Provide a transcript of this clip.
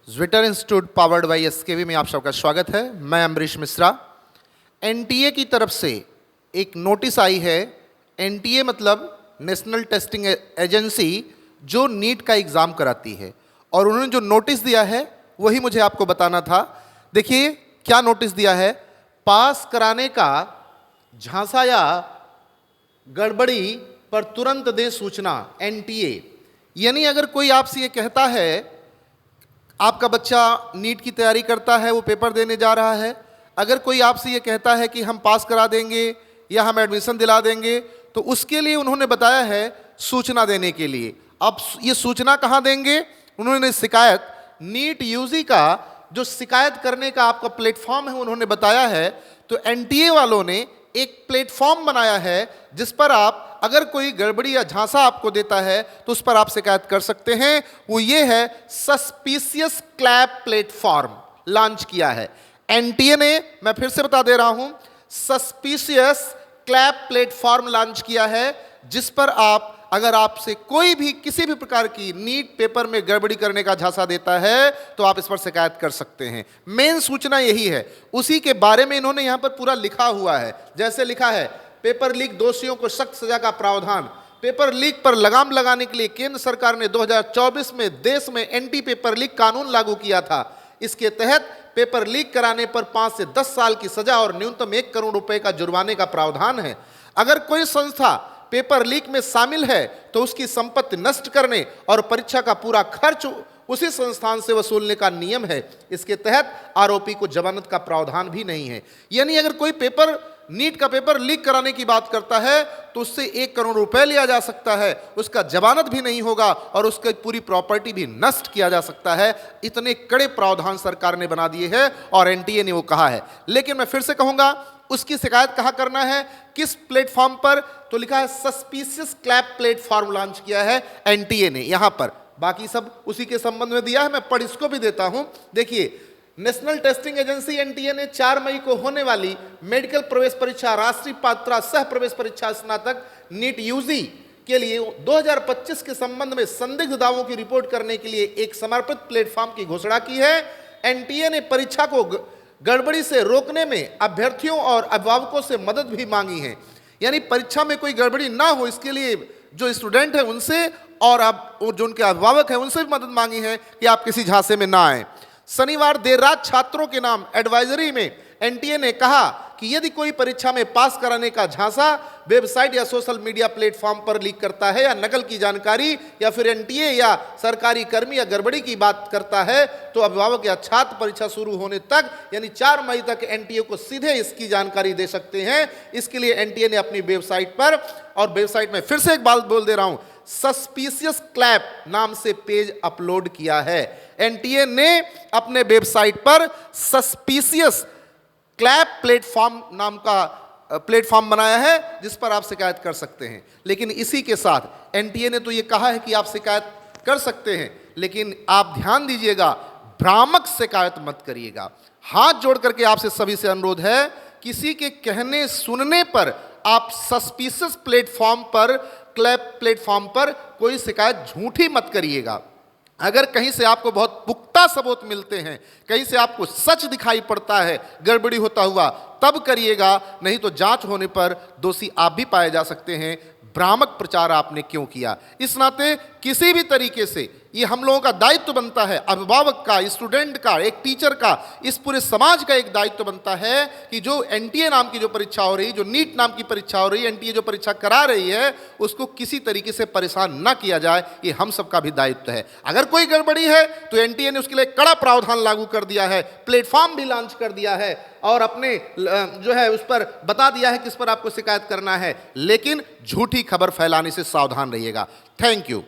Zwitter institute powered by SKV में आप सबका स्वागत है। मैं अमरीश मिश्रा। एनटीए की तरफ से एक नोटिस आई है। एनटीए मतलब नेशनल टेस्टिंग एजेंसी, जो नीट का एग्ज़ाम कराती है, और उन्होंने जो नोटिस दिया है वही मुझे आपको बताना था। देखिए क्या नोटिस दिया है। पास कराने का झांसा या गड़बड़ी पर तुरंत दे सूचना, एनटीए। यानी अगर कोई आपसे ये कहता है, आपका बच्चा नीट की तैयारी करता है, वो पेपर देने जा रहा है, अगर कोई आपसे ये कहता है कि हम पास करा देंगे या हम एडमिशन दिला देंगे, तो उसके लिए उन्होंने बताया है सूचना देने के लिए। अब ये सूचना कहाँ देंगे? उन्होंने शिकायत, नीट यूजी का जो शिकायत करने का आपका प्लेटफॉर्म है उन्होंने बताया है। तो एनटीए वालों ने एक प्लेटफॉर्म बनाया है जिस पर आप, अगर कोई गड़बड़ी या झांसा आपको देता है तो उस पर आप शिकायत कर सकते हैं। वो ये है सस्पिशियस क्लैप प्लेटफॉर्म लॉन्च किया है एनटीए ने। मैं फिर से बता दे रहा हूं, सस्पिशियस क्लैप प्लेटफॉर्म लॉन्च किया है, जिस पर आप, अगर आपसे कोई भी किसी भी प्रकार की नीट पेपर में गड़बड़ी करने का झांसा देता है तो आप इस पर शिकायत कर सकते हैं। मेन सूचना यही है, उसी के बारे में इन्होंने यहां पर पूरा लिखा हुआ है। जैसे लिखा है, पेपर लीक दोषियों को सख्त सजा का प्रावधान। पेपर लीक पर लगाम लगाने के लिए केंद्र सरकार ने 2024 में देश में एंटी पेपर लीक कानून लागू किया था। इसके तहत पेपर लीक कराने पर 5 से 10 साल की सजा और न्यूनतम 1 करोड़ रुपए का जुर्माने का प्रावधान है। अगर कोई संस्था पेपर लीक में शामिल है तो उसकी संपत्ति नष्ट करने और परीक्षा का पूरा खर्च उसी संस्थान से वसूलने का नियम है। इसके तहत आरोपी को जमानत का प्रावधान भी नहीं है। यानी अगर कोई पेपर, नीट का पेपर लीक कराने की बात करता है तो उससे 1 करोड़ रुपए लिया जा सकता है, उसका जमानत भी नहीं होगा और उसकी पूरी प्रॉपर्टी भी नष्ट किया जा सकता है। इतने कड़े प्रावधान सरकार ने बना दिए हैं और एनटीए ने वो कहा है। लेकिन मैं फिर से कहूंगा, उसकी शिकायत कहाँ करना है, किस प्लेटफॉर्म पर? तो लिखा है सस्पिशियस क्लैप प्लेटफॉर्म लॉन्च किया है एनटीए ने यहां पर। बाकी सब उसी के संबंध में दिया है, मैं पढ़ इसको भी देता हूं। देखिए, नेशनल टेस्टिंग एजेंसी एनटीए ने 4 मई को होने वाली मेडिकल प्रवेश परीक्षा, राष्ट्रीय पात्रता सह प्रवेश परीक्षा स्नातक नीट यूजी के लिए 2025 के संबंध में संदिग्ध दावों की रिपोर्ट करने के लिए एक समर्पित प्लेटफॉर्म की घोषणा की है। एनटीए ने परीक्षा को गड़बड़ी से रोकने में अभ्यर्थियों और अभिभावकों से मदद भी मांगी है। यानी परीक्षा में कोई गड़बड़ी ना हो, इसके लिए जो स्टूडेंट है उनसे और अब जो उनके अभिभावक हैं उनसे भी मदद मांगी है कि आप किसी झांसे में ना आए। शनिवार देर रात छात्रों के नाम एडवाइजरी में एनटीए ने कहा कि यदि कोई परीक्षा में पास कराने का झांसा वेबसाइट या सोशल मीडिया प्लेटफॉर्म पर लीक करता है या नकल की जानकारी या फिर एनटीए या सरकारी कर्मी या गड़बड़ी की बात करता है तो अभिभावक या छात्र परीक्षा शुरू होने तक यानी 4 मई तक एनटीए को सीधे इसकी जानकारी दे सकते हैं। इसके लिए एनटीए ने अपनी वेबसाइट पर, और वेबसाइट में फिर से एक बात बोल दे रहा हूं, सस्पिशियस क्लैप नाम से पेज अपलोड किया है। एनटीए ने अपने वेबसाइट पर सस्पिशियस क्लैप प्लेटफॉर्म नाम का प्लेटफॉर्म बनाया है जिस पर आप शिकायत कर सकते हैं। लेकिन इसी के साथ एनटीए ने तो ये कहा है कि आप शिकायत कर सकते हैं, लेकिन आप ध्यान दीजिएगा, भ्रामक शिकायत मत करिएगा। हाथ जोड़ करके आपसे सभी से अनुरोध है, किसी के कहने सुनने पर आप सस्पिशियस प्लेटफॉर्म पर, क्लैप प्लेटफॉर्म पर कोई शिकायत झूठी मत करिएगा। अगर कहीं से आपको बहुत पुख्ता सबूत मिलते हैं, कहीं से आपको सच दिखाई पड़ता है गड़बड़ी होता हुआ, तब करिएगा, नहीं तो जांच होने पर दोषी आप भी पाए जा सकते हैं। भ्रामक प्रचार आपने क्यों किया? इस नाते किसी भी तरीके से ये हम लोगों का दायित्व बनता है, अभिभावक का, स्टूडेंट का, एक टीचर का, इस पूरे समाज का एक दायित्व बनता है कि जो एनटीए नाम की जो परीक्षा हो रही, जो नीट नाम की परीक्षा हो रही, एनटीए जो परीक्षा करा रही है, उसको किसी तरीके से परेशान ना किया जाए। ये हम सबका भी दायित्व है। अगर कोई गड़बड़ी है तो एनटीए ने उसके लिए कड़ा प्रावधान लागू कर दिया है, प्लेटफॉर्म भी लॉन्च कर दिया है और अपने जो है उस पर बता दिया है किस पर आपको शिकायत करना है। लेकिन झूठी खबर फैलाने से सावधान रहिएगा। Thank you.